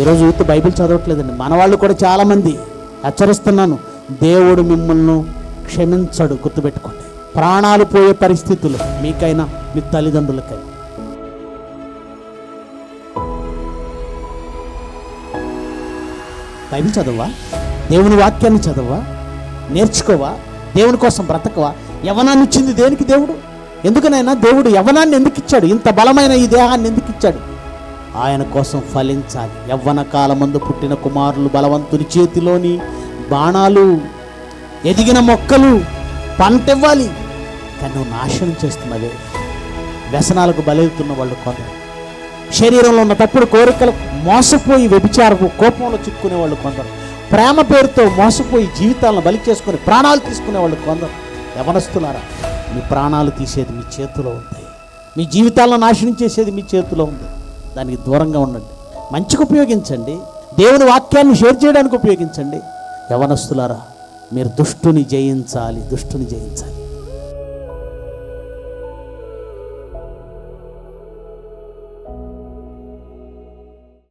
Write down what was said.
ఈరోజు youth Bible చదవట్లేదండి. మన వాళ్ళు కూడా చాలామంది. హెచ్చరిస్తున్నాను, దేవుడు మిమ్మల్ని క్షమించడు. గుర్తుపెట్టుకోండి. ప్రాణాలు పోయే పరిస్థితులు మీకైనా మీ తల్లిదండ్రులకైనా. బైబిల్ చదవా? దేవుని వాక్యాన్ని చదవా? నేర్చుకోవా? దేవుని కోసం బ్రతకవా? యవ్వనాన్ని ఇచ్చింది దేనికి దేవుడు? ఎందుకనైనా దేవుడు యవ్వనాన్ని ఎందుకు ఇచ్చాడు? ఇంత బలమైన ఈ దేహాన్ని ఎందుకు ఇచ్చాడు? ఆయన కోసం ఫలించాలి. యవ్వన కాలమందు పుట్టిన కుమారులు బలవంతుని చేతిలోని బాణాలు, ఎదిగిన మొక్కలు, పంట ఇవ్వాలి. కానీ నువ్వు నాశనం చేస్తున్నవే. వ్యసనాలకు బలవుతున్న వాళ్ళు కొందరు, శరీరంలో ఉన్న తప్పుడు కోరికలకు మోసపోయి వ్యభిచారపు కోపంలో చిక్కుకునే వాళ్ళు కొందరు, ప్రేమ పేరుతో మోసపోయి జీవితాలను బలి చేసుకుని ప్రాణాలు తీసుకునే వాళ్ళు కొందరు. యవనస్తులారా, మీ ప్రాణాలు తీసేది మీ చేతిలో ఉంది. మీ జీవితాలను నాశనం చేసేది మీ చేతిలో ఉంది. దానికి దూరంగా ఉండండి. మంచికి ఉపయోగించండి. దేవుని వాక్యాన్ని షేర్ చేయడానికి ఉపయోగించండి. యవనస్తులారా, మీరు దుష్టుని జయించాలి.